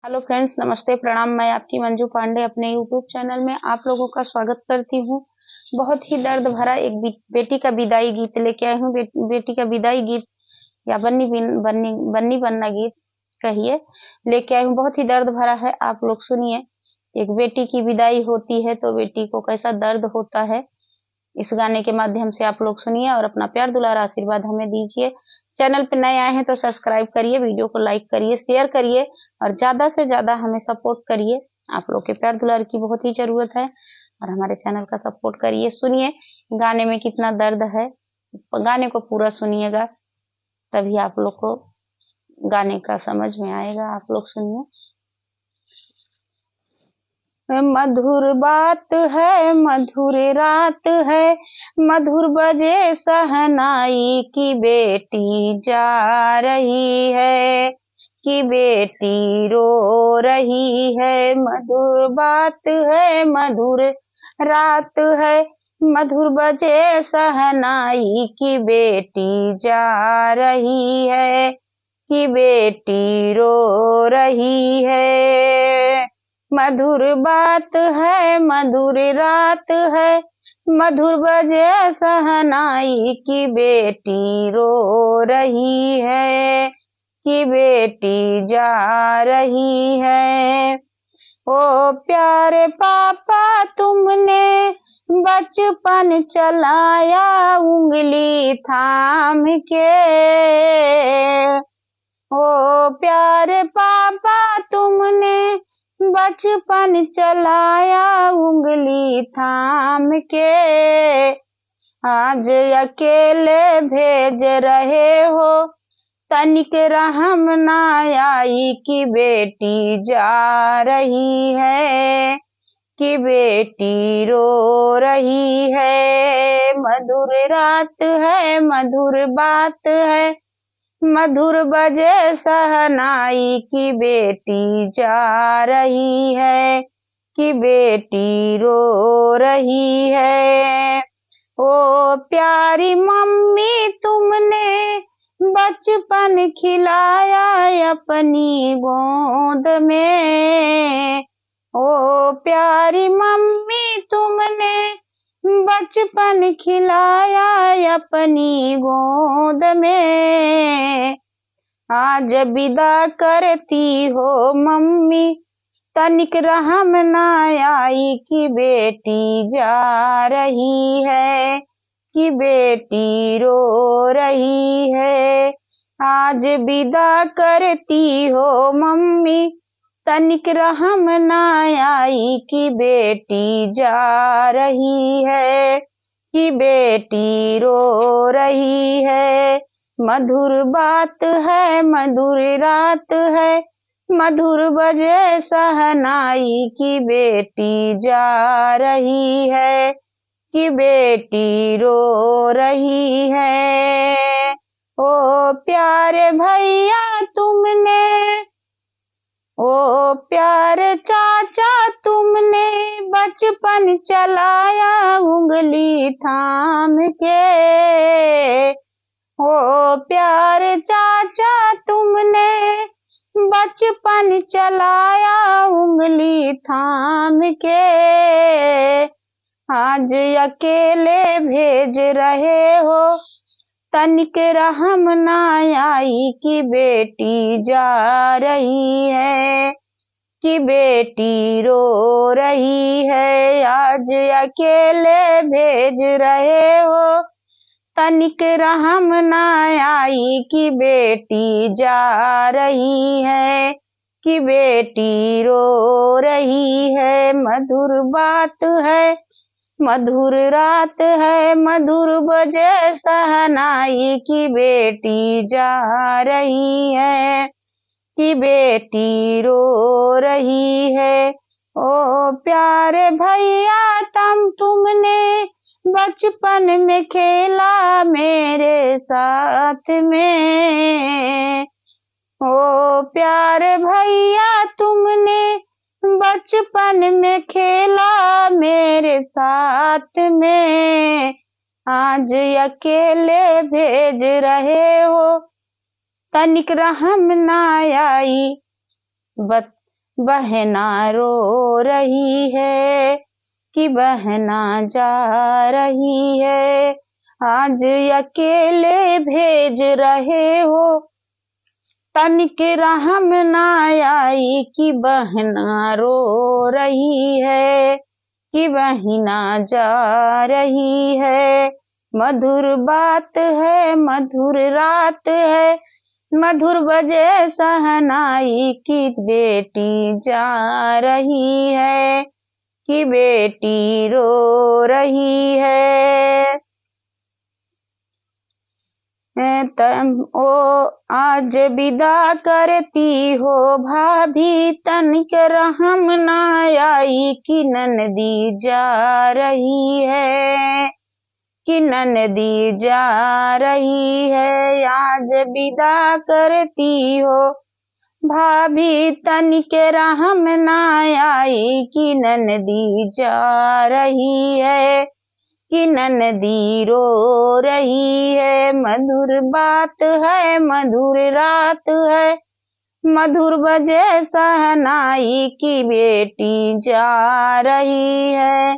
Hello friends, नमस्ते प्रणाम। मैं आपकी मंजू पांडे अपने यूट्यूब चैनल में आप लोगों का स्वागत करती हूँ। बहुत ही दर्द भरा एक बेटी का विदाई गीत लेके आई हूँ। बेटी का विदाई गीत या बन्नी बनना गीत कहिए, लेके आई हूँ। बहुत ही दर्द भरा है, आप लोग सुनिए। एक बेटी की विदाई होती है तो बेटी को कैसा दर्द होता है, इस गाने के माध्यम से आप लोग सुनिए और अपना प्यार दुलार आशीर्वाद हमें दीजिए। चैनल पे नए आए हैं तो सब्सक्राइब करिए, वीडियो को लाइक करिए, शेयर करिए और ज्यादा से ज्यादा हमें सपोर्ट करिए। आप लोग के प्यार दुलार की बहुत ही जरूरत है और हमारे चैनल का सपोर्ट करिए। सुनिए गाने में कितना दर्द है, गाने को पूरा सुनिएगा तभी आप लोग को गाने का समझ में आएगा। आप लोग सुनिए। मधुर बात है, मधुर रात है, मधुर बजे सहनाई की बेटी जा रही है, कि बेटी रो रही है। मधुर बात है, मधुर रात है, मधुर बजे सहनाई की बेटी जा रही है, कि बेटी रो रही है। मधुर बात है, मधुर रात है, मधुर बजे सहनाई की बेटी रो रही है, कि बेटी जा रही है। ओ प्यारे पापा तुमने बचपन चलाया उंगली थाम के। ओ प्यारे पापा तुमने बचपन चलाया उंगली थाम के, आज अकेले भेज रहे हो, तनिक रहम ना आई कि बेटी जा रही है, कि बेटी रो रही है। मधुर रात है, मधुर बात है, मधुर बजे सहनाई की बेटी जा रही है, कि बेटी रो रही है। ओ प्यारी मम्मी तुमने बचपन खिलाया अपनी गोद में। ओ प्यारी मम्मी तुमने बचपन खिलाया अपनी गोद में, आज विदा करती हो मम्मी, तनिक रहम ना आई कि बेटी जा रही है, कि बेटी रो रही है। आज विदा करती हो मम्मी, तनिक रहम ना आई कि बेटी जा रही है, कि बेटी रो रही है। मधुर बात है, मधुर रात है, मधुर बजे सहनाई की बेटी जा रही है, कि बेटी रो रही है। ओ प्यारे भैया तुमने, ओ प्यारे चाचा तुमने बचपन चलाया उंगली थाम के। ओ प्यारे चाचा तुमने बचपन चलाया उंगली थाम के, आज अकेले भेज रहे हो, तनिक रहम ना आई कि बेटी जा रही है, कि बेटी रो रही है। आज अकेले भेज रहे हो, तनिक रहम ना आई कि बेटी जा रही है, कि बेटी रो रही है। मधुर बात है, मधुर रात है, मधुर बजे सहनाई की बेटी जा रही है, कि बेटी रो रही है। ओ प्यारे भैया तुमने बचपन में खेला मेरे साथ में। ओ प्यारे भैया तुमने बचपन में खेला मेरे साथ में, आज अकेले भेज रहे हो, तनिक रहम ना आई। बहना रो रही है कि बहना जा रही है। आज अकेले भेज रहे हो, तनिक रहम ना आई कि बहना रो रही है कि बहिना जा रही है। मधुर बात है, मधुर रात है, मधुर बजे शहनाई की बेटी जा रही है कि बेटी रो रही है। ओ आज विदा करती हो भाभी, तनिक रहम ना आई कि ननदी जा रही है कि ननदी जा रही है। आज विदा करती हो भाभी, तनिक रहम ना आई कि ननदी जा रही है कि ननदी रो रही है। मधुर बात है, मधुर रात है, मधुर बजे शहनाई की बेटी जा रही है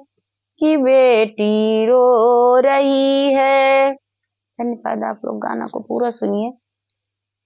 कि बेटी रो रही है। धन्यवाद। आप लोग गाना को पूरा सुनिए।